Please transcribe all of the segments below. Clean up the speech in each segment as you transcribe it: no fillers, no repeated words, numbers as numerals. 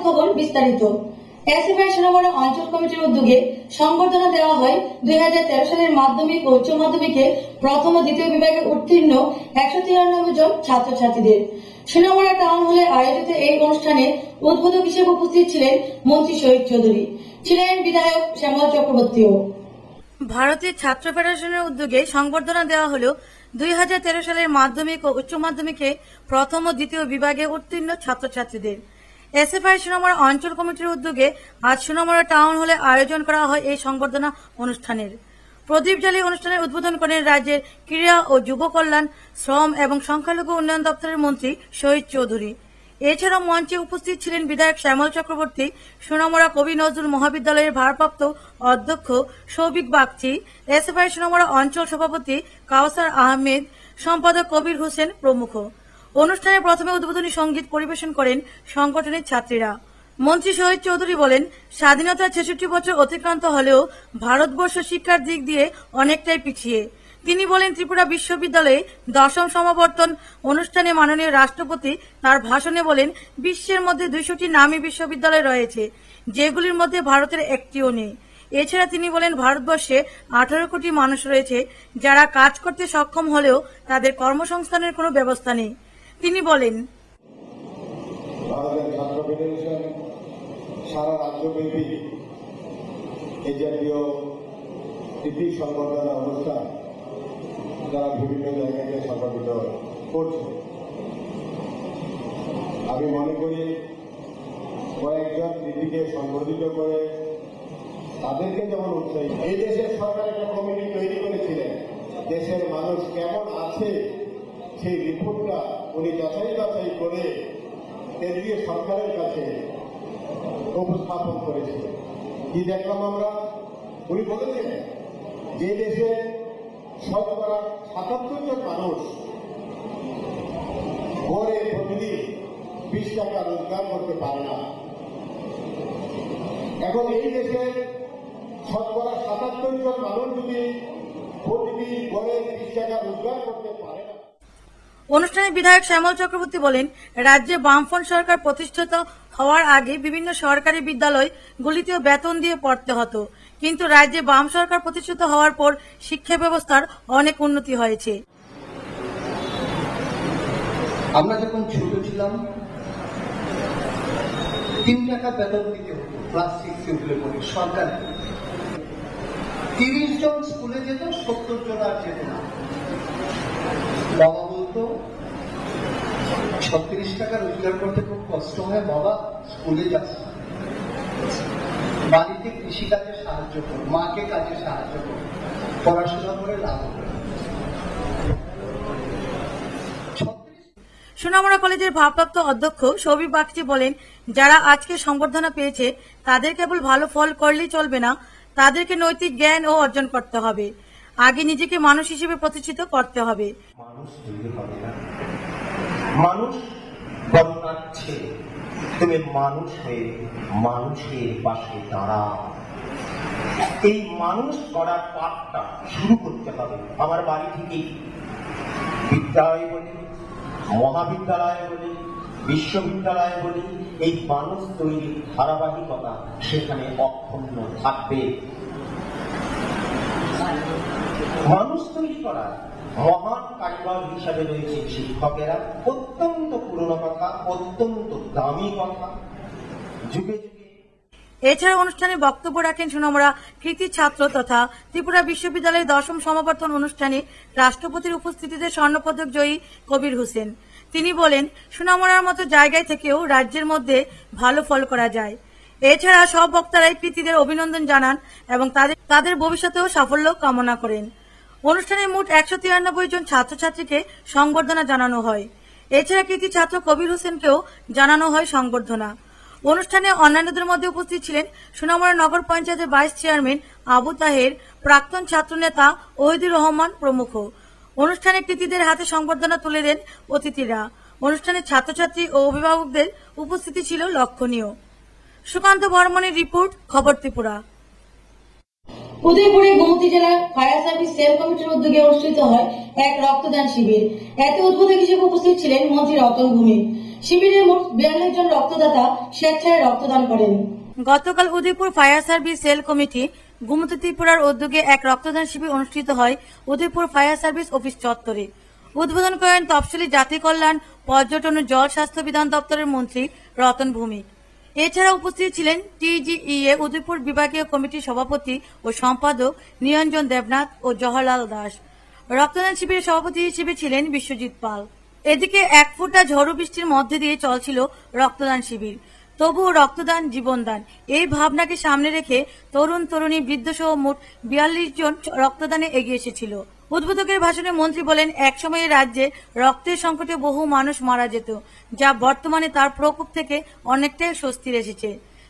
খবর বিস্তারিত। এসএফআই সোনামুড়া অঞ্চল কমিটির উদ্যোগে সংবর্ধনা দেওয়া হয় 2013 সালের মাধ্যমিক ও উচ্চ মাধ্যমিকে প্রথম ও দ্বিতীয় বিভাগে উত্তীর্ণ 193 জন ছাত্রছাত্রীদের। সোনামুড়া টাউন হলে আয়োজিত এই অনুষ্ঠানে উদ্বোধক হিসেবে উপস্থিত ছিলেন মন্ত্রী শহীদ চৌধুরী, ছিলেন বিধায়ক শ্যামল চক্রবর্তীও। ভারতের ছাত্র ফেডারেশনের উদ্যোগে সংবর্ধনা দেওয়া হলো 2013 সালের মাধ্যমিক ও উচ্চ মাধ্যমিকে প্রথম ও দ্বিতীয় বিভাগে উত্তীর্ণ ছাত্রছাত্রীদের। এসএফআই সোনামুড়া অঞ্চল কমিটির উদ্যোগে আজ সোনামুড়া টাউন হলে আয়োজন করা হয় এই সংবর্ধনা অনুষ্ঠানের। প্রদীপ জ্বালিয়ে অনুষ্ঠানের উদ্বোধন করেন রাজ্যের ক্রীড়া ও যুব কল্যাণ, শ্রম এবং সংখ্যালঘু উন্নয়ন দপ্তরের মন্ত্রী শহীদ চৌধুরী। এছাড়াও মঞ্চে উপস্থিত ছিলেন বিধায়ক শ্যামল চক্রবর্তী, সোনামুড়া কবি নজরুল মহাবিদ্যালয়ের ভারপ্রাপ্ত অধ্যক্ষ সৌভিক বাগচি, এসএফআই সোনামুড়া অঞ্চল সভাপতি কাউসার আহমেদ, সম্পাদক কবির হোসেন প্রমুখ। অনুষ্ঠানে প্রথমে উদ্বোধনী সঙ্গীত পরিবেশন করেন সংগঠনের ছাত্রীরা। মন্ত্রী শহীদ চৌধুরী বলেন, স্বাধীনতার 66 বছর অতিক্রান্ত হলেও ভারতবর্ষ শিক্ষার দিক দিয়ে অনেকটাই পিছিয়ে। তিনি বলেন, ত্রিপুরা বিশ্ববিদ্যালয়ে 10ম সমাবর্তন অনুষ্ঠানে মাননীয় রাষ্ট্রপতি তার ভাষণে বলেন, বিশ্বের মধ্যে 200টি নামী বিশ্ববিদ্যালয় রয়েছে, যেগুলির মধ্যে ভারতের একটিও নেই। এছাড়া তিনি বলেন, ভারতবর্ষে 18 কোটি মানুষ রয়েছে যারা কাজ করতে সক্ষম হলেও তাদের কর্মসংস্থানের কোনো ব্যবস্থা নেই। তিনি বলেন, ভারতের ছাত্র ফেডারেশন সারা রাজ্যব্যাপী এই জাতীয় কৃতি সংবর্ধনা অনুষ্ঠান যারা বিভিন্ন জায়গাতে সংগঠিত করছে। আমি মনে করি কয়েকজন কৃতিকে সংগঠিত করে তাদেরকে যেমন উৎসাহী, এই দেশের সরকার একটা কমিটি তৈরি করেছিলেন, দেশের মানুষ কেমন আছে সেই রিপোর্টটা উনি যাচাই করে কেন্দ্রীয় সরকারের কাছে উপস্থাপন করেছিল। কি দেখলাম আমরা? উনি বলেছেন যে দেশে 77 জন মানুষ গড়ে প্রতিদিন 20 টাকা রোজগার করতে পারে না। এখন এই দেশে 77 জন মানুষ যদি প্রতিদিন গড়ে 20 টাকা রোজগার করতে পারে না। অনুষ্ঠানে বিধায়ক শ্যামল চক্রবর্তী বলেন, রাজ্যে বামফ্রন্ট সরকার প্রতিষ্ঠিত হওয়ার আগে বিভিন্ন সরকারি বিদ্যালয়গুলিতেও বেতন দিয়ে পড়তে হতো, কিন্তু রাজ্যে বাম সরকার প্রতিষ্ঠিত হওয়ার পর শিক্ষা ব্যবস্থার অনেক উন্নতি হয়েছে। আমরা যখন ছোট ছিলাম 3 টাকা বেতন দিতে হতো, ক্লাস 6 উঠলে পরে সরকার 30 জন স্কুলে যেত, 70 জন আর যেত না। বাবা বলতো 36 টাকা রোজগার করতে খুব কষ্ট হয়, বাবা স্কুলে যাচ্ছে, বাড়িতে কৃষিকাজে সাহায্য কর, মাকে কাজে সাহায্য কর, পড়াশোনা করে লাভ করে। সোনামুড়া কলেজের ভারপ্রাপ্ত অধ্যক্ষ সৌভিক বাগচি বলেন, যারা আজকে সংবর্ধনা পেয়েছে তাদের কেবল ভালো ফল করলেই চলবে না, তাদেরকে নৈতিক জ্ঞান ও অর্জন করতে হবে। আগে নিজেকে মানুষ হিসেবে প্রতিষ্ঠিত করতে হবে। মানুষ তৈরি হবে না, মানুষ বর্ণাচ্ছে। তুমি মানুষ হয়ে মানুষের পাশে দাঁড়াও। এই মানুষ গড়ার পাঠটা শুরু করতে হবে আমার বাড়ি থেকেই। বিদ্যালয় বলি, মহাবিদ্যালয় বলি, বিশ্ববিদ্যালয় বলি, এই মানুষ তৈরির ধারাবাহিকতা সেখানে অক্ষুণ্ণ থাকবে। মানুষ তৈরি করার মহান কারিগর হিসাবে রয়েছে শিক্ষকেরা। অত্যন্ত পুরনো কথা, অত্যন্ত দামি কথা, যুগে যুগে। এছাড়া অনুষ্ঠানে বক্তব্য রাখেন সোনামুড়া কৃতি ছাত্র তথা ত্রিপুরা বিশ্ববিদ্যালয়ের 10ম সমাবর্তন অনুষ্ঠানে রাষ্ট্রপতির উপস্থিতিতে স্বর্ণপদক জয়ী কবির হোসেন। তিনি বলেন, সোনামুড়ার মতো জায়গায় থেকেও রাজ্যের মধ্যে ভালো ফল করা যায়। এছাড়া সব বক্তারাই কৃতিদের অভিনন্দন জানান এবং তাদের ভবিষ্যতেও সাফল্য কামনা করেন। অনুষ্ঠানে মোট 193 জন ছাত্রছাত্রীকে সংবর্ধনা জানানো হয়। এছাড়া কৃতি ছাত্র কবির হোসেনকেও জানানো হয় সংবর্ধনা। অনুষ্ঠানে অন্যান্যদের মধ্যে উপস্থিত ছিলেন সোনামুড়া নগর পঞ্চায়েতের ভাইস চেয়ারম্যান আবু তাহের, প্রাক্তন ছাত্রনেতা ওহিদুর রহমান প্রমুখ। অনুষ্ঠানে কৃতিদের হাতে সংবর্ধনা তুলে দেন অতিথিরা। অনুষ্ঠানে ছাত্রছাত্রী ও অভিভাবকদের উপস্থিতি ছিল লক্ষণীয়। সুকান্ত বর্মনের রিপোর্ট, খবর ত্রিপুরা। উদয়পুরে গোমতী জেলা ফায়ার সার্ভিস সেল কমিটির উদ্যোগে অনুষ্ঠিত হয় এক রক্তদান শিবির। এতে উদ্বোধক হিসেবে উপস্থিত ছিলেন মন্ত্রী রতন ভূমি। শিবিরে মোট 42 জন রক্তদাতা স্বেচ্ছায় রক্তদান করেন। গতকাল Udaipur fire service cell committee Gomati ত্রিপুরার উদ্যোগে এক রক্তদান শিবির অনুষ্ঠিত হয় উদয়পুর ফায়ার সার্ভিস অফিস চত্বরে। উদ্বোধন করেন তফসিলি জাতি কল্যাণ, পর্যটন ও জল স্বাস্থ্য বিধান দপ্তরের মন্ত্রী রতন ভৌমিক। এছাড়া উপস্থিত ছিলেন টিজিইএ উদয়পুর বিভাগীয় কমিটির সভাপতি ও সম্পাদক নিরঞ্জন দেবনাথ ও জওহরলাল দাস। রক্তদান শিবিরের সভাপতি হিসেবে ছিলেন বিশ্বজিৎ পাল। এদিকে 1 ফুটা ঝড়ো বৃষ্টির মধ্যে দিয়ে চলছিল রক্তদান শিবির। তবুও রক্তদান জীবনদান এই ভাবনাকে সামনে রেখে তরুণ তরুণী বৃদ্ধ সহ মোট 42 জন রক্তদানে এগিয়ে এসেছিল। উদ্বোধকের ভাষণে মন্ত্রী বলেন, একসময় রাজ্যে রক্তের সংকটে বহু মানুষ মারা যেত, যা বর্তমানে তার প্রকোপ থেকে অনেকটাই স্বস্তির এসেছে।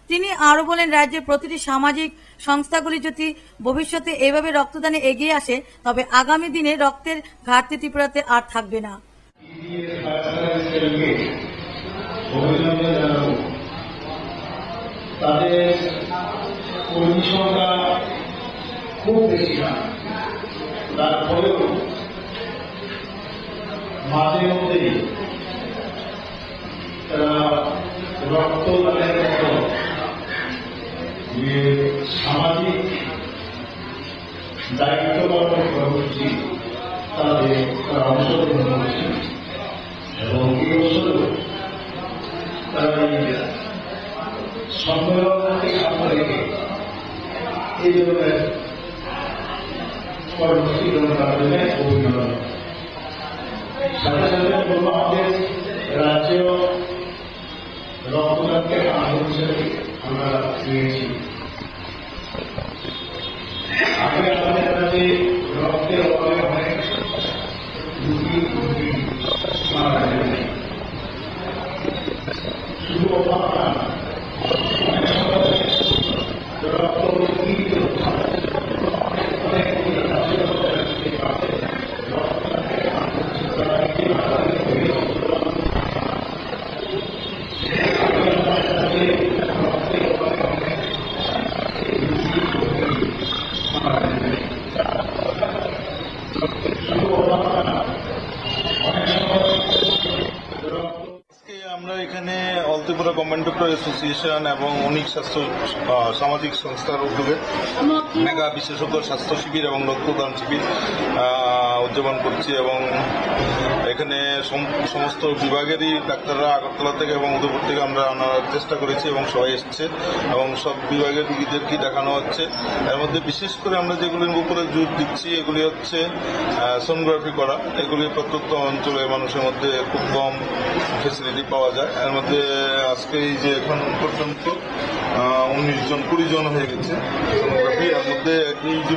তিনি আরো বলেন, রাজ্যের প্রতিটি সামাজিক সংস্থাগুলি যদি ভবিষ্যতে এভাবে রক্তদানে এগিয়ে আসে তবে আগামী দিনে রক্তের ঘাটতি ত্রিপুরাতে আর থাকবে না। তাদের কর্মী সংখ্যা খুব বেশি না, তারপরেও মাঝে মধ্যে তারা রক্তদানের মতো যে সামাজিক দায়িত্ব পালন কর্মসূচি তারা অংশগ্রহণ করছে এবং এই বছরও তারা সম্মেলনকে সামনে রেখে এই ধরনের কর্মসূচি গ্রহণ করার জন্য অভিনন্দন। সাথে সাথে বলব, আমাদের রাজ্যেও রক্তদানকে আন্দোলন হিসেবে আমরা নিয়েছি। আগে আমাদের কাছে রক্তের অভাবে অনেক রোগী মারা যায়, শুধু অভাব না, আমরা এখানে all Tripura government doctor association এবং অনেক স্বাস্থ্য সামাজিক সংস্থার উদ্যোগে মেগা বিশেষজ্ঞ স্বাস্থ্য শিবির এবং রক্তদান শিবির উদযাপন করছি এবং এখানে সমস্ত বিভাগেরই ডাক্তাররা আগরতলা থেকে এবং উদয়পুর থেকে আমরা আনার চেষ্টা করেছি এবং সবাই এসছে এবং সব বিভাগের রোগীদেরকে দেখানো হচ্ছে। এর মধ্যে বিশেষ করে আমরা যেগুলির উপরে জোর দিচ্ছি এগুলি হচ্ছে সোনোগ্রাফি করা। এগুলি প্রত্যন্ত অঞ্চলে মানুষের মধ্যে খুব কম ফেসিলিটি পাওয়া যায়। এর মধ্যে আজকে এই যে এখন পর্যন্ত 19 জন 20 জন হয়ে গেছে সোনোগ্রাফি। এর মধ্যে এই যে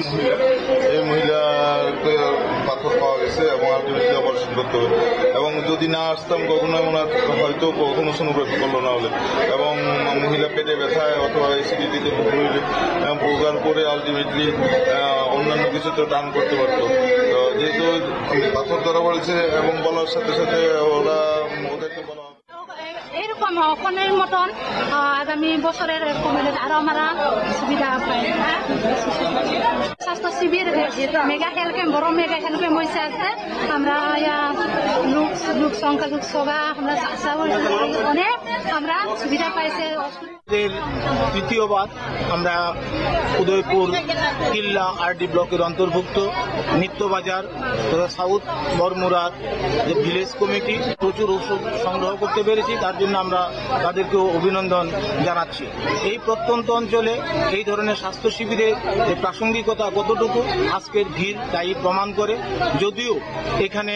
এই মহিলার পাথর পাওয়া গেছে এবং আলটিমেটলি অপারেশন করতে হবে এবং যদি না আসতাম কখনো ওনার হয়তো কখনো সোনোগ্রাফি করলো না হলে এবং মহিলা পেটে ব্যথায় অথবা অ্যাসিডিটিতে ভোগার পরে আলটিমেটলি অন্যান্য কিছুতে টান করতে পারতো। যেহেতু পাথর ধরা পড়েছে এবং বলার সাথে সাথে ওরা ওদেরকে বলা এরকম অনেক মতন আগামী বছরের আরো আমরা সুবিধা পাই। স্বাস্থ্য শিবির মেগা হেলথ ক্যাম্প, বড় মেগা হেলথ ক্যাম্প হয়েছে আছে। আমরা লোক সংখ্যালঘু সভা আমরা অনেক আমরা সুবিধা পাইছে। তৃতীয়বার আমরা উদয়পুর কিল্লা আরডি ব্লকের অন্তর্ভুক্ত নিত্যবাজার তথা সাউথ বরমুরার যে ভিলেজ কমিটি প্রচুর ওষুধ সংগ্রহ করতে পেরেছি, তার জন্য আমরা তাদেরকেও অভিনন্দন জানাচ্ছি। এই প্রত্যন্ত অঞ্চলে এই ধরনের স্বাস্থ্য শিবিরের যে প্রাসঙ্গিকতা কতটুকু আজকের ভিড় তাই প্রমাণ করে। যদিও এখানে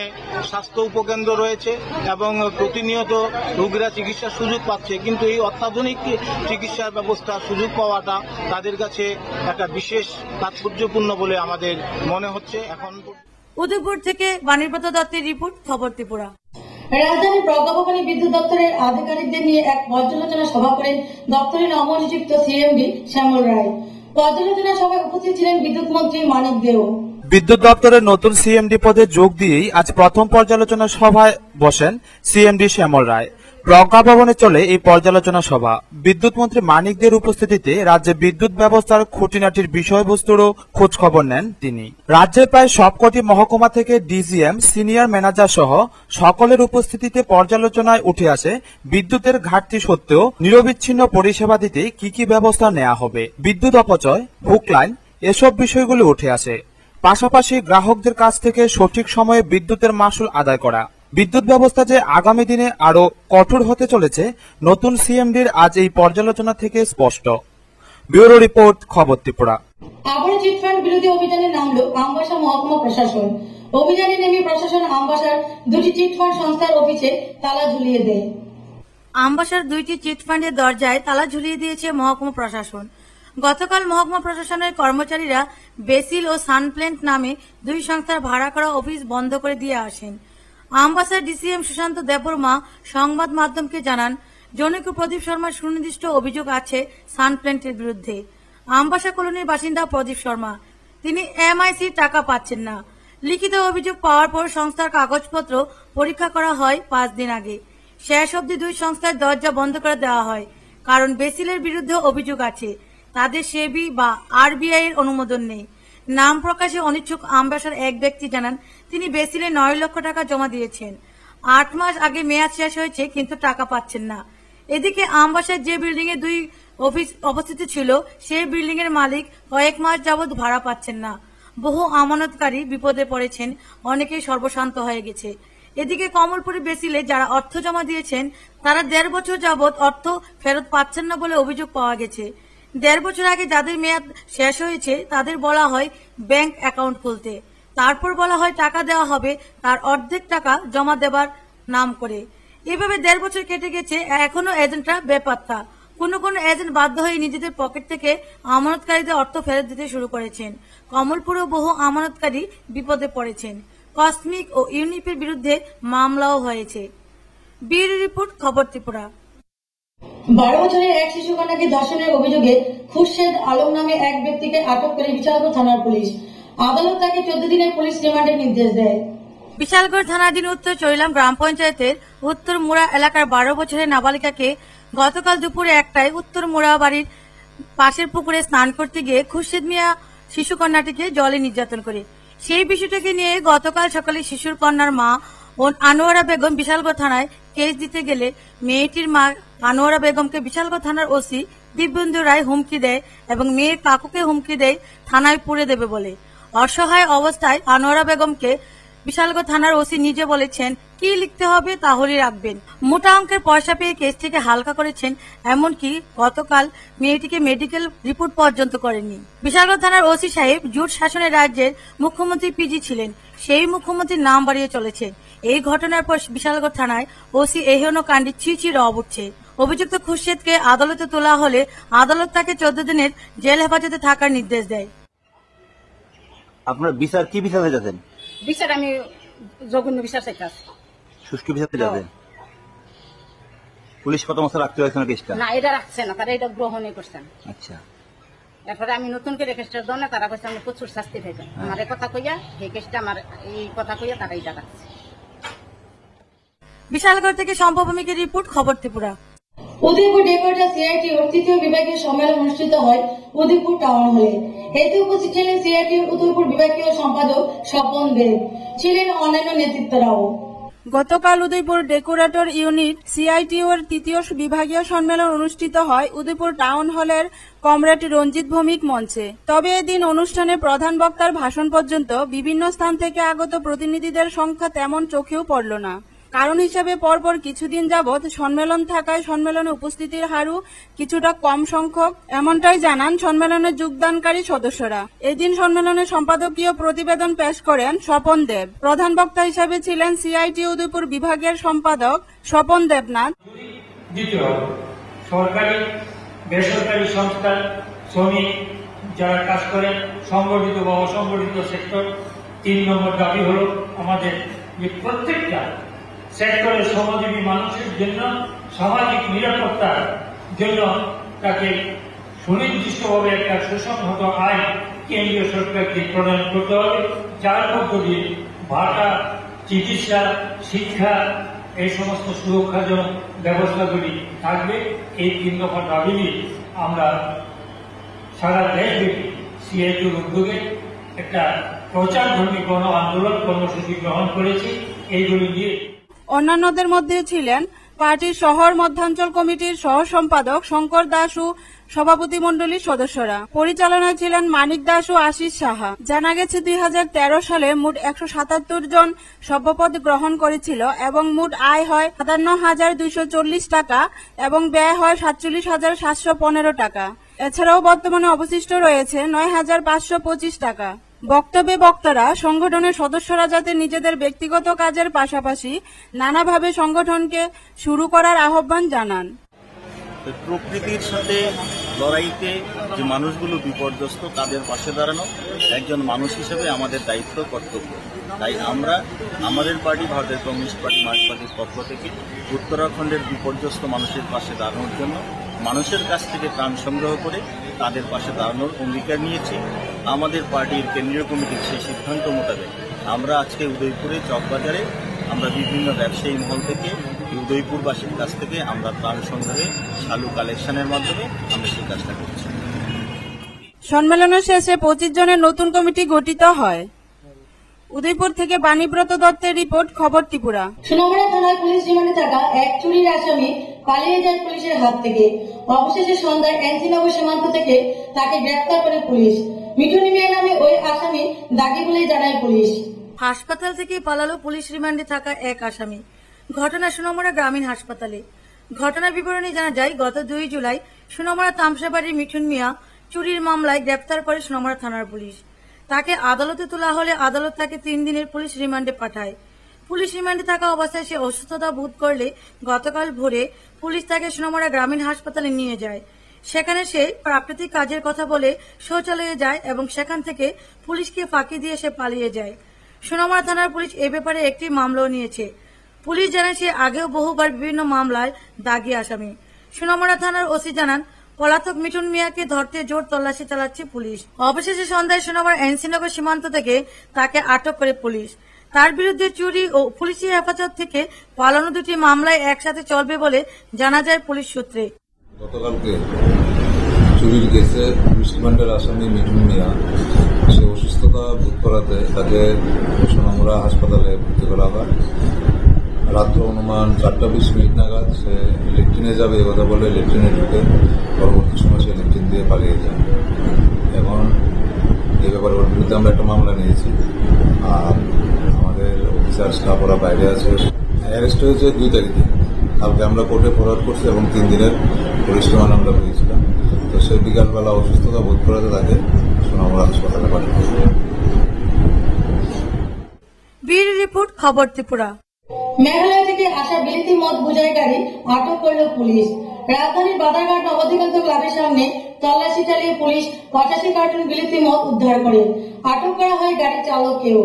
স্বাস্থ্য উপকেন্দ্র রয়েছে এবং প্রতিনিয়ত রোগীরা চিকিৎসার সুযোগ পাচ্ছে, কিন্তু এই অত্যাধুনিক চিকিৎসার ব্যবস্থার সুযোগ পাওয়াটা তাদের কাছে একটা বিশেষ তাৎপর্যপূর্ণ বলে আমাদের মনে হচ্ছে। এখন উদয়পুর থেকে বাণীব্রত দত্তের রিপোর্ট, খবর ত্রিপুরা। রাজধানী প্রজ্ঞাপনী বিদ্যুৎ দপ্তরের আধিকারিকদের নিয়ে এক পর্যালোচনা সভা করেন দপ্তরের নবনিযুক্ত সিএমডি শ্যামল রায়। পর্যালোচনা সভায় উপস্থিত ছিলেন বিদ্যুৎ মন্ত্রী মানিক দেও। বিদ্যুৎ দপ্তরের নতুন সিএমডি পদে যোগ দিয়েই আজ প্রথম পর্যালোচনা সভায় বসেন সিএমডি শ্যামল রায়। প্রজ্ঞা ভবনে চলে এই পর্যালোচনা সভা। বিদ্যুৎ মন্ত্রী মানিক দের উপস্থিতিতে রাজ্যে বিদ্যুৎ ব্যবস্থার খুঁটিনাটির বিষয়বস্তুরও খোঁজ খবর নেন তিনি। রাজ্যের প্রায় সবকটি মহকুমা থেকে ডিজিএম, সিনিয়র ম্যানেজার সহ সকলের উপস্থিতিতে পর্যালোচনায় উঠে আসে বিদ্যুতের ঘাটতি সত্ত্বেও নিরবিচ্ছিন্ন পরিষেবা দিতে কি কি ব্যবস্থা নেওয়া হবে, বিদ্যুৎ অপচয়, হুক লাইন এসব বিষয়গুলো উঠে আসে। পাশাপাশি গ্রাহকদের কাছ থেকে সঠিক সময়ে বিদ্যুতের মাশুল আদায় করা। বিদ্যুৎ ব্যবস্থা যে আগামী দিনে আরো কঠোর হতে চলেছে নতুন সিএমডির আজ এই পর্যালোচনা থেকে স্পষ্ট। ব্যুরো রিপোর্ট, খবর ত্রিপুরা। আবারও চিটফান্ড বিরোধী অভিযানে নামলো আমবাসা মহকুমা প্রশাসন। অভিযানে নেমে প্রশাসন আমবাসার দুটি চিটফান্ড সংস্থার অফিসে তালা ঝুলিয়ে দেয়। আমবাসার দুইটি চিটফান্ডের দরজায় তালা ঝুলিয়ে দিয়েছে মহকুমা প্রশাসন। গতকাল মহকুমা প্রশাসনের কর্মচারীরা বেসিল ও সানপ্ল্যান্ট নামে দুই সংস্থার ভাড়া করা অফিস বন্ধ করে দিয়ে আসেন। আমবাসার ডিসিএম সুশান্ত দেববর্মা সংবাদ মাধ্যমকে জানান, জনৈক প্রদীপ শর্মার সুনির্দিষ্ট অভিযোগ আছে সানপ্ল্যান্টের বিরুদ্ধে। আমবাসা কলোনির বাসিন্দা প্রদীপ শর্মা, তিনি এমআইসি টাকা পাচ্ছেন না। লিখিত অভিযোগ পাওয়ার পর সংস্থার কাগজপত্র পরীক্ষা করা হয় 5 দিন আগে। শেষ অবধি দুই সংস্থার দরজা বন্ধ করে দেওয়া হয়, কারণ বেসিলের বিরুদ্ধে অভিযোগ আছে, তাদের সেবি বা আরবিআই এর অনুমোদন নেই। নাম প্রকাশে অনিচ্ছুক আমবাসার এক ব্যক্তি জানান, তিনি বেসিলে 9 লক্ষ টাকা জমা দিয়েছেন। 8 মাস আগে মেয়াদ শেষ হয়েছে, কিন্তু টাকা পাচ্ছেন না। এদিকে আমবাসার যে বিল্ডিং এ দুই অফিস অবস্থিত ছিল, সেই বিল্ডিং এর মালিক কয়েক মাস যাবৎ ভাড়া পাচ্ছেন না। বহু আমানতকারী বিপদে পড়েছেন, অনেকেই সর্বশান্ত হয়ে গেছে। এদিকে কমলপুরি বেসিলে যারা অর্থ জমা দিয়েছেন, তারা 1.5 বছর যাবৎ অর্থ ফেরত পাচ্ছেন না বলে অভিযোগ পাওয়া গেছে। 1.5 বছর আগে যাদের মেয়াদ শেষ হয়েছে, তাদের বলা হয় ব্যাংক অ্যাকাউন্ট খুলতে, তারপর বলা হয় টাকা দেওয়া হবে, তার অর্ধেক টাকা জমা দেবার নাম করে। এভাবে 1.5 বছর কেটে গেছে, এখনো এজেন্টরা বেপাত্তা। কোন এজেন্ট বাধ্য হয়ে নিজেদের পকেট থেকে আমানতকারীদের অর্থ ফেরত দিতে শুরু করেছেন। কমলপুরেও বহু আমানতকারী বিপদে পড়েছেন। কসমিক ও ইউনিপের বিরুদ্ধে মামলাও হয়েছে। ব্যুরো রিপোর্ট, খবর ত্রিপুরা। 12 বছরের এক শিশু কন্যাকে ধর্ষণের অভিযোগে খুরশেদ আলম নামে এক ব্যক্তিকে আটক করে বিশালগড় থানার পুলিশ। আদালত তাকে 14 দিনের পুলিশ রিমান্ডের নির্দেশ দেয়। বিশালগড় থানাধীন উত্তর চৈলাম গ্রাম পঞ্চায়েতের উত্তর মুড়া এলাকার 12 বছরের নাবালিকাকে গতকাল দুপুরে 1টায় উত্তর মুড়া বাড়ির পাশের পুকুরে স্নান করতে গিয়ে খুরশেদ মিয়া শিশু কন্যাটিকে জলে নির্যাতন করে। সেই বিষয়টাকে নিয়ে গতকাল সকালে শিশুর কন্যার মা ও আনোয়ারা বেগম বিশালগড় থানায় কেস দিতে গেলে মেয়েটির মা আনোয়ারা বেগমকে বিশালগড় থানার ওসি দিব্যেন্দু রায় হুমকি দেয় এবং মেয়ের কাকুকে হুমকি দেয় থানায় পুড়ে দেবে বলে। অসহায় অবস্থায় আনোয়ারা বেগমকে বিশালগড় থানার ওসি নিজে বলেছেন, কি লিখতে হবে তাহলেই রাখবেন। মোটা অঙ্কের পয়সা পেয়ে কেস থেকে হালকা করেছেন, এমনকি গতকাল মেয়েটিকে মেডিকেল রিপোর্ট পর্যন্ত করেননি। বিশালগড় থানার ওসি সাহেব জোট শাসনের রাজ্যের মুখ্যমন্ত্রী পিজি ছিলেন, সেই মুখ্যমন্ত্রীর নাম বাড়িয়ে চলেছে। এই ঘটনার পর বিশালগড় থানায় ওসি এহেন কাণ্ডে ছি রব উঠছে। অভিযুক্ত খুরশেদকে আদালতে তোলা হলে আদালত তাকে 14 দিনের জেল হেফাজতে থাকার নির্দেশ দেয়। আপনার বিচার কি বিচার চাইছেন? বিচার আমি জঘন্য বিচার চাইতেছি। সুষ্ঠু বিচার চাইছেন? পুলিশ কত মাস রাখতে হয়েছে না কেসটা? না, এটা রাখছে না, তারা এটা গ্রহণই করছেন। আচ্ছা, এরপরে আমি নতুন করে কেসটার জন্য তারা কইছে আমি প্রচুর শাস্তি পাইতাম। আমার এই কথা কইয়া এই কেসটা আমার এই কথা কইয়া তারা এটা রাখছে। বিশালগড় থেকে সম্ভবমিকের রিপোর্ট, খবর ত্রিপুরা। উদয়পুর ডেকোরেটর সিআইটি ও 3য় বিভাগীয় সম্মেলন অনুষ্ঠিত হয় উদয়পুর টাউন হলে। এতে উপস্থিত ছিলেন সিআইটি উদয়পুর বিভাগীয় সম্পাদক স্বপন দেব, ছিলেন অন্যান্য নেতৃত্বরাও। গতকাল উদয়পুর ডেকোরেটর ইউনিট সিআইটিউর 3য় বিভাগীয় সম্মেলন অনুষ্ঠিত হয় উদয়পুর টাউন হলের কমরেড রঞ্জিত ভৌমিক মঞ্চে। তবে এদিন অনুষ্ঠানে প্রধান বক্তার ভাষণ পর্যন্ত বিভিন্ন স্থান থেকে আগত প্রতিনিধিদের সংখ্যা তেমন চোখেও পড়ল না। কারণ হিসাবে পরপর কিছুদিন যাবৎ সম্মেলন থাকায় সম্মেলনে উপস্থিতির হারও কিছুটা কম সংখ্যক, এমনটাই জানান সম্মেলনে যোগদানকারী সদস্যরা। এদিন সম্মেলনে সম্পাদকীয় প্রতিবেদন পেশ করেন স্বপন দেব। প্রধান বক্তা হিসাবে ছিলেন সিআইটি উদয়পুর বিভাগের সম্পাদক স্বপন দেবনাথ। দ্বিতীয়, সরকারি বেসরকারি সংস্থা, শ্রমিক যারা কাজ করেন, সংগঠিত বা অসংগঠিত সেক্টর। 3 নম্বর দাবি হল আমাদের যে প্রত্যেকটা সেক্টরের শ্রমজীবী মানুষের জন্য সামাজিক নিরাপত্তার জন্য তাকে সুনির্দিষ্টভাবে একটা সুসংহত আইন কেন্দ্রীয় সরকারকে প্রণয়ন করতে হবে, যার মধ্য দিয়ে ভাতা, চিকিৎসা, শিক্ষা এই সমস্ত সুরক্ষাজনক ব্যবস্থাগুলি থাকবে। এই 3 দফা দাবি নিয়ে আমরা সারা দেশব্যাপী সিআইটির উদ্যোগে একটা প্রচারধর্মী গণ আন্দোলন কর্মসূচি গ্রহণ করেছি। এইগুলি নিয়ে অন্যান্যদের মধ্যে ছিলেন পার্টির শহর মধ্যাঞ্চল কমিটির সহ সম্পাদক শঙ্কর দাস ও সভাপতি মণ্ডলীর সদস্যরা। পরিচালনায় ছিলেন মানিক দাস ও আশিস সাহা। জানা গেছে 2013 সালে মোট 177 জন সভ্যপদ গ্রহণ করেছিল এবং মোট আয় হয় 57,240 টাকা এবং ব্যয় হয় 47,715 টাকা। এছাড়াও বর্তমানে অবশিষ্ট রয়েছে 9,525 টাকা। বক্তব্যে বক্তারা সংগঠনের সদস্যরা যাতে নিজেদের ব্যক্তিগত কাজের পাশাপাশি নানাভাবে সংগঠনকে শুরু করার আহ্বান জানান। প্রকৃতির সাথে লড়াইতে যে মানুষগুলো বিপর্যস্ত তাদের পাশে দাঁড়ানো একজন মানুষ হিসেবে আমাদের দায়িত্ব কর্তব্য। তাই আমরা আমাদের পার্টি ভারতের কমিউনিস্ট পার্টি মার্কসবাদীর পক্ষ থেকে উত্তরাখণ্ডের বিপর্যস্ত মানুষের পাশে দাঁড়ানোর জন্য মানুষের কাছ থেকে ত্রাণ সংগ্রহ করে তাদের পাশে দাঁড়ানোর অঙ্গীকার নিয়েছি। আমাদের পার্টির কেন্দ্রীয় কমিটির সেই সিদ্ধান্ত মোতাবেক আমরা আজকে উদয়পুরে চকবাজারে আমরা বিভিন্ন ব্যবসায়ী মহল থেকে উদয়পুরবাসীর কাছ থেকে আমরা ত্রাণ সংগ্রহে চালু কালেকশনের মাধ্যমে আমরা সেই কাজটা করছি। সম্মেলনের শেষে 25 জনের নতুন কমিটি গঠিত হয়। উদয়পুর থেকে বাণীব্রত দত্তের রিপোর্ট, খবর ত্রিপুরা। সোনামুড়া থানায় পুলিশ রিমান্ডে থাকা এক চুরির আসামি পালিয়ে যায় পুলিশের হাত থেকে। অবশেষে সন্ধ্যায় এনসিনগর সীমান্ত থেকে তাকে গ্রেফতার করে পুলিশ। মিঠুনি মিয়া নামে ওই আসামি দাগি বলে জানায় পুলিশ। হাসপাতাল থেকে পালালো পুলিশ রিমান্ডে থাকা এক আসামি। ঘটনা সোনামুড়া গ্রামীণ হাসপাতালে। ঘটনার বিবরণী জানা যায়, গত 2 জুলাই সোনামুড়া তামসাবাড়ির মিঠুন মিয়া চুরির মামলায় গ্রেপ্তার করে সোনামুড়া থানার পুলিশ। তাকে আদালতে তোলা হলে আদালত তাকে 3 দিনের পুলিশ রিমান্ডে পাঠায়। পুলিশ রিমান্ডে থাকা অবস্থায় সে অসুস্থতা বোধ করলে গতকাল ভোরে পুলিশ তাকে সোনামুড়া গ্রামীণ হাসপাতালে নিয়ে যায়। সেখানে সে প্রাকৃতিক কাজের কথা বলে শৌচালয়ে যায় এবং সেখান থেকে পুলিশকে ফাঁকি দিয়ে সে পালিয়ে যায়। সোনামুড়া থানার পুলিশ এ ব্যাপারে একটি মামলাও নিয়েছে। পুলিশ জানায় সে আগেও বহুবার বিভিন্ন মামলায় দাগি আসামি। সোনামুড়া থানার ওসি জানান, পলাতক মিঠুন মিয়াকে ধরতে জোর তল্লাশি চালাচ্ছে পুলিশ। অবশেষে সন্ধ্যায় সোনামুড়া এনসিনগর সীমান্ত থেকে তাকে আটক করে পুলিশ। তার বিরুদ্ধে চুরি ও পুলিশি হেফাজত থেকে পালানো 2টি মামলায় একসাথে চলবে বলে জানা যায় পুলিশ সূত্রে। গতকালকে চুরির কেসে পুলিশ রিমান্ডের আসামি মিঠুন মিয়া সে অসুস্থতা বোধ করাতে তাকে সোনামুড়া হাসপাতালে ভর্তি করা হয়। রাত্র অনুমান 4:20 নাগাদ সে লেট্রিনে যাবে এ কথা বলে লেট্রিনে ঢুকে পরবর্তী সময় সে লেট্রিন দিয়ে পালিয়ে যায়। এখন এই ব্যাপারে ওর বিরুদ্ধে আমরা একটা মামলা নিয়েছি। আর আমাদের অফিসার স্টাফ ওরা বাইরে আছে। অ্যারেস্ট হয়েছে 2 তারিখে। কালকে আমরা কোর্টে ফরওয়ার্ড করছি এবং 3 দিনের পুলিশ রিমান্ড আমরা পেয়েছিলাম। তো সে বিকালবেলা অসুস্থতা বোধ করাতে তাকে সোনামুড়া হাসপাতালে পাঠানো হয়। ব্যুরো রিপোর্ট, খবর ত্রিপুরা। মেঘালয় থেকে আসা বিলিতি মদ বোঝাই গাড়ি আটক করল পুলিশ। রাজধানীর বাদারঘাট নবদিগন্ত ক্লাবের সামনে তল্লাশি চালিয়ে পুলিশ 85 কার্টন বিলিতি মদ উদ্ধার করে। আটক করা হয় গাড়ির চালককেও।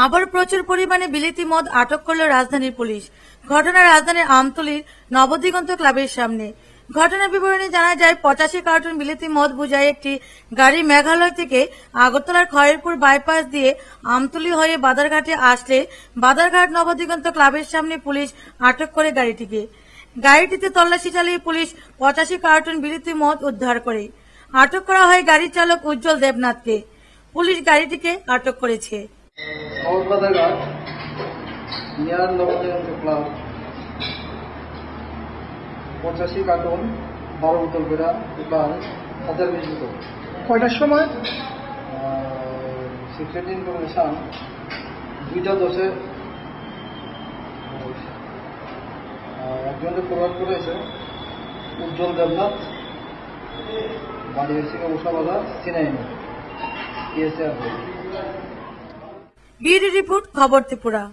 আবার প্রচুর পরিমাণে বিলিতি মদ আটক করল রাজধানীর পুলিশ। ঘটনা রাজধানীর আমতলীর নবদিগন্ত ক্লাবের সামনে। ঘটনার বিবরণী জানা যায়, 85 কার্টন বিলিতি মদ বোঝাই একটি গাড়ি মেঘালয় থেকে আগরতলার খয়েরপুর বাইপাস দিয়ে আমতলী হয়ে বাদারঘাটে আসলে বাদারঘাট নবদিগন্ত ক্লাবের সামনে পুলিশ আটক করে গাড়িটিকে। গাড়িটিতে তল্লাশি চালিয়ে পুলিশ 85 কার্টন বিলিতি মদ উদ্ধার করে। আটক করা হয় গাড়ির চালক উজ্জ্বল দেবনাথকে। পুলিশ গাড়িটিকে আটক করেছে। Badharghat near Nabadiganta club 85 carton 12 বোতল বেড়া টোটাল 1020 বোতল। কয়টার সময়? সিক্রেট ইনফরমেশন 2:10-এ একজনকে ফরওয়ার্ড করেছে উজ্জ্বল দেবনাথ, বাড়ি হচ্ছে উষাবাজার সিনাইনি এসআর। ব্যুরো রিপোর্ট, খবর ত্রিপুরা।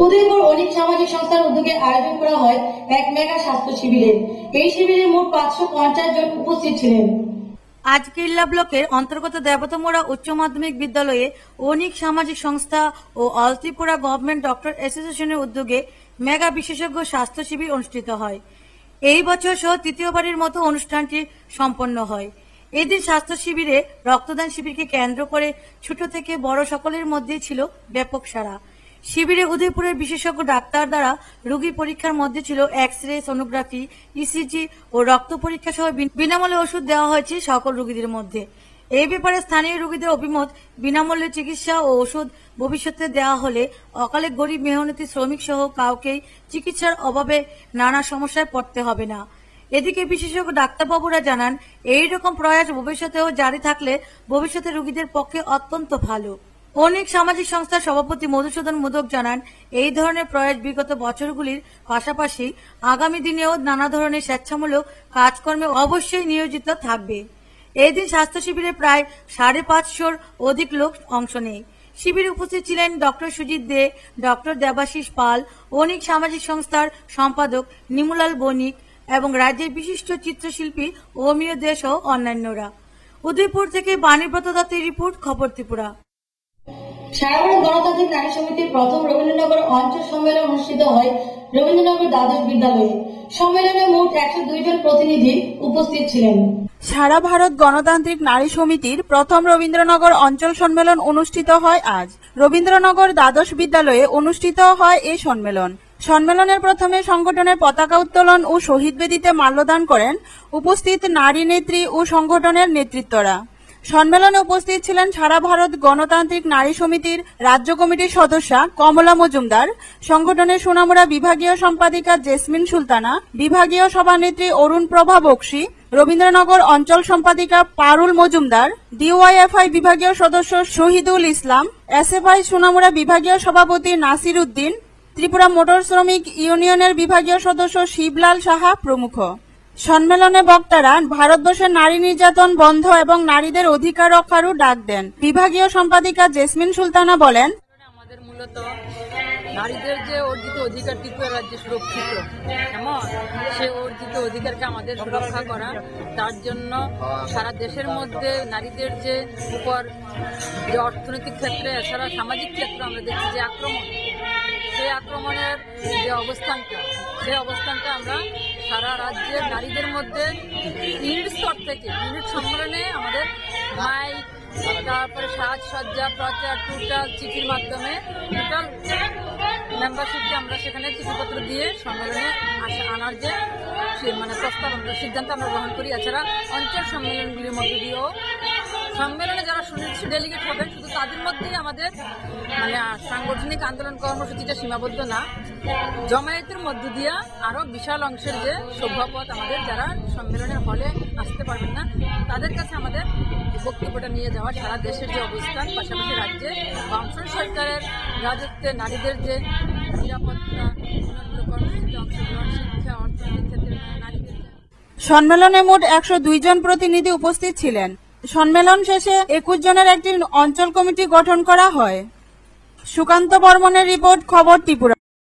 উদয়পুর অনেক সামাজিক সংস্থার উদ্যোগে আয়োজন করা হয় এক মেগা স্বাস্থ্য শিবিরের। এই শিবিরে মোট 550 জন উপস্থিত ছিলেন। আজ কিল্লা ব্লকের অন্তর্গত দেবতামোড়া উচ্চ মাধ্যমিক বিদ্যালয়ে অনেক সামাজিক সংস্থা ও অল ত্রিপুরা গভর্নমেন্ট ডক্টর অ্যাসোসিয়েশনের উদ্যোগে মেগা বিশেষজ্ঞ স্বাস্থ্য শিবির অনুষ্ঠিত হয়। এই বছর সহ তৃতীয়বারের মতো অনুষ্ঠানটি সম্পন্ন হয়। এদিন স্বাস্থ্য শিবিরে রক্তদান শিবিরকে কেন্দ্র করে ছোট থেকে বড় সকলের মধ্যেই ছিল ব্যাপক সাড়া। শিবিরে উদয়পুরের বিশেষজ্ঞ ডাক্তার দ্বারা রোগী পরীক্ষার মধ্যে ছিল এক্স রে, সোনোগ্রাফি, ইসিজি ও রক্ত পরীক্ষা সহ বিনামূল্যে ওষুধ দেওয়া হয়েছে সকল রোগীদের মধ্যে। এই ব্যাপারে স্থানীয় রোগীদের অভিমত, বিনামূল্যে চিকিৎসা ও ওষুধ ভবিষ্যতে দেওয়া হলে অকালে গরিব মেহনতি শ্রমিক সহ কাউকেই চিকিৎসার অভাবে নানা সমস্যায় পড়তে হবে না। এদিকে বিশেষজ্ঞ ডাক্তারবাবুরা জানান, এই রকম প্রয়াস ভবিষ্যতেও জারি থাকলে ভবিষ্যতে রোগীদের পক্ষে অত্যন্ত ভালো। অনেক সামাজিক সংস্থার সভাপতি মধুসূদন মোদক জানান, এই ধরনের প্রয়াস বিগত বছরগুলির পাশাপাশি আগামী দিনেও নানা ধরনের স্বেচ্ছামূলক কাজকর্মে অবশ্যই নিয়োজিত থাকবে। এই দিন স্বাস্থ্য শিবিরে প্রায় 550 অধিক লোক অংশ নেয়। শিবিরে উপস্থিত ছিলেন ডক্টর সুজিত দে, ডক্টর দেবাশিস পাল, অনেক সামাজিক সংস্থার সম্পাদক নিমুলাল বণিক এবং রাজ্যের বিশিষ্ট চিত্রশিল্পী অমিয় দে সহ অন্যান্যরা। উদয়পুর থেকে বাণীব্রত দত্তের রিপোর্ট, খবর ত্রিপুরা। সারা ভারত গণতান্ত্রিক নারী সমিতির প্রথম রবীন্দ্রনগর অঞ্চল সম্মেলন অনুষ্ঠিত হয় রবীন্দ্রনগর দ্বাদশ বিদ্যালয়ে। সম্মেলনে মোট 102 জন প্রতিনিধি উপস্থিত ছিলেন। সারা ভারত গণতান্ত্রিক নারী সমিতির প্রথম রবীন্দ্রনগর অঞ্চল সম্মেলন অনুষ্ঠিত হয় আজ। রবীন্দ্রনগর দ্বাদশ বিদ্যালয়ে অনুষ্ঠিত হয় এই সম্মেলন। সম্মেলনের প্রথমে সংগঠনের পতাকা উত্তোলন ও শহীদ বেদিতে মাল্যদান করেন উপস্থিত নারী নেত্রী ও সংগঠনের নেতৃত্বরা। সম্মেলনে উপস্থিত ছিলেন সারা ভারত গণতান্ত্রিক নারী সমিতির রাজ্য কমিটির সদস্যা কমলা মজুমদার, সংগঠনের সুনামুরা বিভাগীয় সম্পাদিকা জেসমিন সুলতানা, বিভাগীয় সভানেত্রী অরুণ প্রভা বক্সি, রবীন্দ্রনগর অঞ্চল সম্পাদিকা পারুল মজুমদার, ডিওয়াইএফআই বিভাগীয় সদস্য শহীদুল ইসলাম, এসএফআই সুনামুরা বিভাগীয় সভাপতি নাসির উদ্দিন, ত্রিপুরা মোটর শ্রমিক ইউনিয়নের বিভাগীয় সদস্য শিবলাল সাহা প্রমুখ। সম্মেলনে বক্তারা ভারতবর্ষের নারী নির্যাতন বন্ধ এবং নারীদের অধিকার রক্ষারও ডাক দেন। বিভাগীয় সম্পাদিকা জেসমিন সুলতানা বলেন, আমাদের মূলত নারীদের যে অর্জিত অধিকার ত্রিপুরা রাজ্যে সুরক্ষিত, এমন সে অর্জিত অধিকারকে আমাদের সুরক্ষা করা, তার জন্য সারা দেশের মধ্যে নারীদের যে উপর যে অর্থনৈতিক ক্ষেত্রে এছাড়া সামাজিক ক্ষেত্রে আমরা দেখছি যে আক্রমণ, সেই আক্রমণের যে অবস্থানটা, সেই অবস্থানটা আমরা সারা রাজ্যের নারীদের মধ্যে ইউনিট স্তর থেকে ইউনিট সম্মেলনে আমাদের মাইক, তারপরে সাজসজ্জা, প্রচার, টোটাল চিঠির মাধ্যমে টোটাল মেম্বারশিপকে আমরা সেখানে চিঠিপত্র দিয়ে সম্মেলনে আনার যে মানে প্রস্তাব, আমরা সিদ্ধান্ত আমরা গ্রহণ করি। এছাড়া অঞ্চল সম্মেলনগুলির মধ্য দিয়েও সম্মেলনে যারা সুনির্দিষ্ট ডেলিগেট হবেন শুধু তাদের মধ্যেই আমাদের মানে সাংগঠনিক আন্দোলন কর্মসূচিটা সীমাবদ্ধ না, জমায়েতের মধ্য দিয়ে আরো বিশাল অংশের যে সভ্যপথ আমাদের যারা সম্মেলনের হলে আসতে পারবেন না তাদের কাছে আমাদের বক্তব্যটা নিয়ে যাওয়া, সারা দেশের যে অবস্থান, পাশাপাশি রাজ্যে বামফ্রন্ট সরকারের রাজত্বে নারীদের যে নিরাপত্তা, কর্মসূচিতে অংশগ্রহণ, শিক্ষা, অর্থনৈতিক ক্ষেত্রে নারীদের। সম্মেলনে মোট 102 জন প্রতিনিধি উপস্থিত ছিলেন। সম্মেলন শেষে 21 জনের একটি অঞ্চল কমিটি গঠন করা হয়। সুকান্ত বর্মনের রিপোর্ট, খবর ত্রিপুরা।